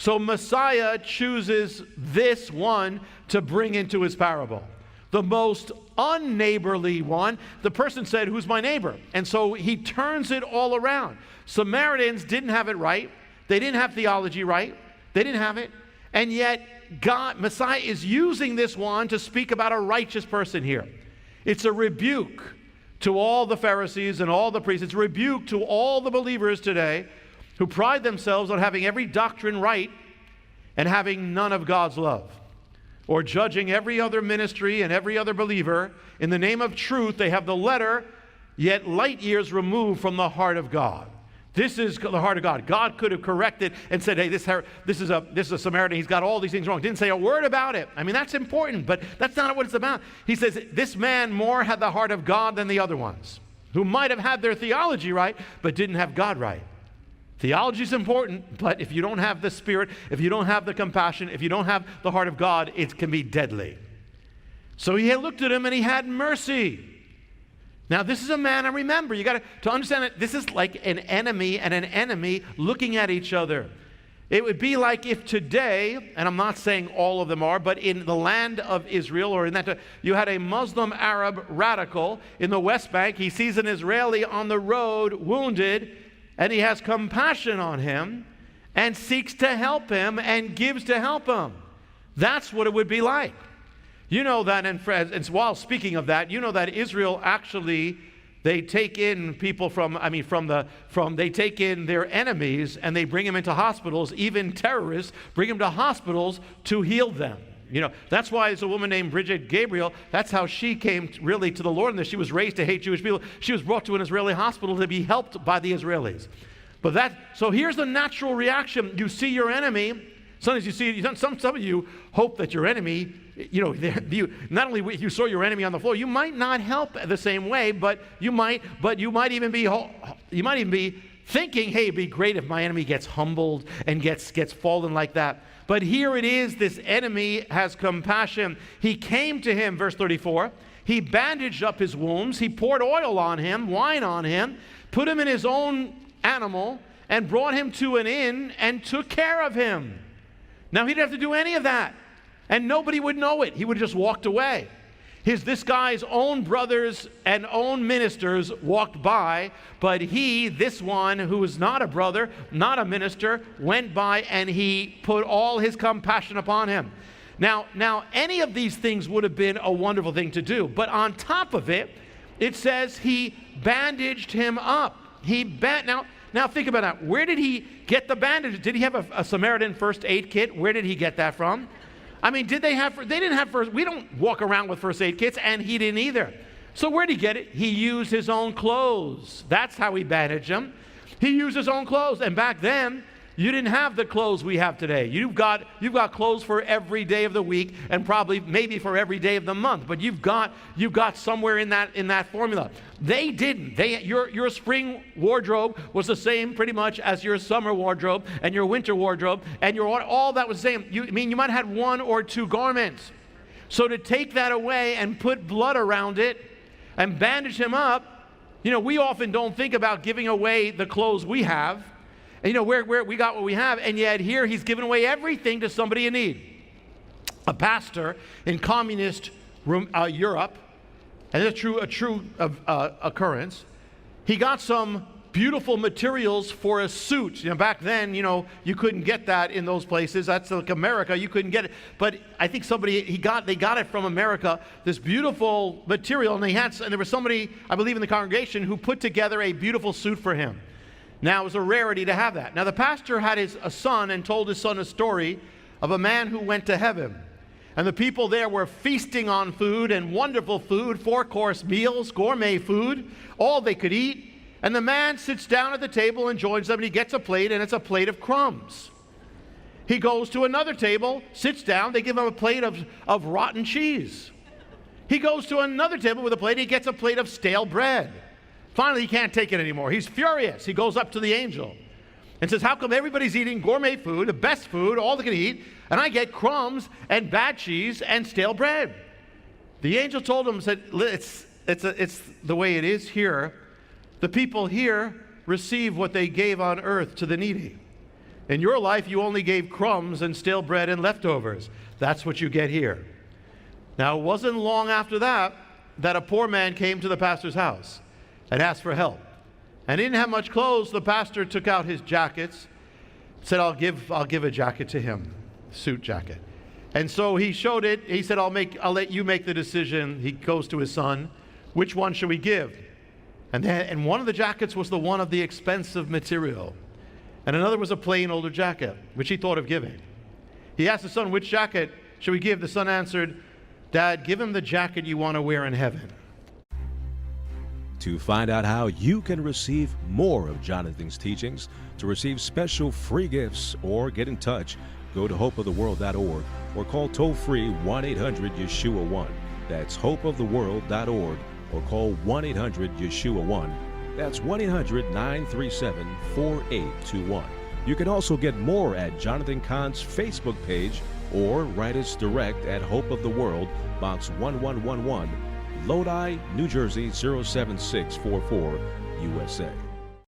So Messiah chooses this one to bring into his parable. The most unneighborly one. The person said, who's my neighbor? And so he turns it all around. Samaritans didn't have it right. They didn't have theology right. They didn't have it. And yet Messiah is using this one to speak about a righteous person here. It's a rebuke to all the Pharisees and all the priests. It's a rebuke to all the believers today who pride themselves on having every doctrine right and having none of God's love, or judging every other ministry and every other believer. In the name of truth, they have the letter, yet light years removed from the heart of God. This is the heart of God. God could have corrected and said, hey, this is a Samaritan. He's got all these things wrong. Didn't say a word about it. I mean, that's important, but that's not what it's about. He says, this man more had the heart of God than the other ones, who might have had their theology right, but didn't have God right. Theology is important, but if you don't have the Spirit, if you don't have the compassion, if you don't have the heart of God, it can be deadly. So he had looked at him and he had mercy. Now, this is a man, and remember, you got to understand that this is like an enemy and an enemy looking at each other. It would be like if today, and I'm not saying all of them are, but in the land of Israel, or in that, you had a Muslim Arab radical in the West Bank. He sees an Israeli on the road wounded, and he has compassion on him and seeks to help him and gives to help him. That's what it would be like. You know that, and while speaking of that, you know that Israel actually, they take in people they take in their enemies and they bring them into hospitals. Even terrorists bring them to hospitals to heal them. You know, that's why there's a woman named Bridget Gabriel. That's how she came really to the Lord. And she was raised to hate Jewish people. She was brought to an Israeli hospital to be helped by the Israelis. So here's the natural reaction. You see your enemy. Sometimes you see, some of you hope that your enemy, not only you saw your enemy on the floor, you might not help the same way, but you might even be thinking, hey, it'd be great if my enemy gets humbled and gets fallen like that. But here it is, this enemy has compassion. He came to him, verse 34. He bandaged up his wounds. He poured oil on him, wine on him, put him in his own animal, and brought him to an inn and took care of him. Now, he didn't have to do any of that, and nobody would know it. He would have just walked away. This guy's own brothers and own ministers walked by, but this one who is not a brother, not a minister, went by and he put all his compassion upon him. Now, any of these things would have been a wonderful thing to do, but on top of it, it says he bandaged him up. Now think about that. Where did he get the bandage? Did he have a Samaritan first aid kit? Where did he get that from? I mean, they didn't have first, we don't walk around with first aid kits, and he didn't either. So where did he get it? He used his own clothes. That's how he bandaged him. He used his own clothes. And back then, you didn't have the clothes we have today. You've got clothes for every day of the week and maybe for every day of the month. But you've got somewhere in that formula. They didn't. Your spring wardrobe was the same pretty much as your summer wardrobe and your winter wardrobe, and all that was the same. You might have had one or two garments. So to take that away and put blood around it and bandage him up, we often don't think about giving away the clothes we have. And where we got what we have, and yet here he's given away everything to somebody in need. A pastor in communist Europe, and it's a true occurrence, he got some beautiful materials for a suit. Back then, you couldn't get that in those places. That's like America, you couldn't get it. But I think they got it from America, this beautiful material, and there was somebody, I believe in the congregation, who put together a beautiful suit for him. Now, it was a rarity to have that. Now, the pastor had a son and told his son a story of a man who went to heaven. And the people there were feasting on food and wonderful food, 4-course meals, gourmet food, all they could eat. And the man sits down at the table and joins them, and he gets a plate, and it's a plate of crumbs. He goes to another table, sits down, they give him a plate of rotten cheese. He goes to another table with a plate, he gets a plate of stale bread. Finally, he can't take it anymore. He's furious. He goes up to the angel and says, how come everybody's eating gourmet food, the best food, all they can eat, and I get crumbs and bad cheese and stale bread? The angel told him, it's the way it is here. The people here receive what they gave on earth to the needy. In your life, you only gave crumbs and stale bread and leftovers. That's what you get here. Now, it wasn't long after that that a poor man came to the pastor's house and asked for help. And he didn't have much clothes. The pastor took out his jackets, said, I'll give a jacket to him, suit jacket. And so he showed it. He said, I'll let you make the decision. He goes to his son, which one should we give? And one of the jackets was the one of the expensive material. And another was a plain older jacket, which he thought of giving. He asked the son, which jacket should we give? The son answered, Dad, give him the jacket you want to wear in heaven. To find out how you can receive more of Jonathan's teachings, to receive special free gifts, or get in touch, go to hopeoftheworld.org or call toll-free 1-800-YESHUA-1. That's hopeoftheworld.org or call 1-800-YESHUA-1. That's 1-800-937-4821. You can also get more at Jonathan Cahn's Facebook page or write us direct at Hope of the World, Box 1111, Lodi, New Jersey 07644, USA.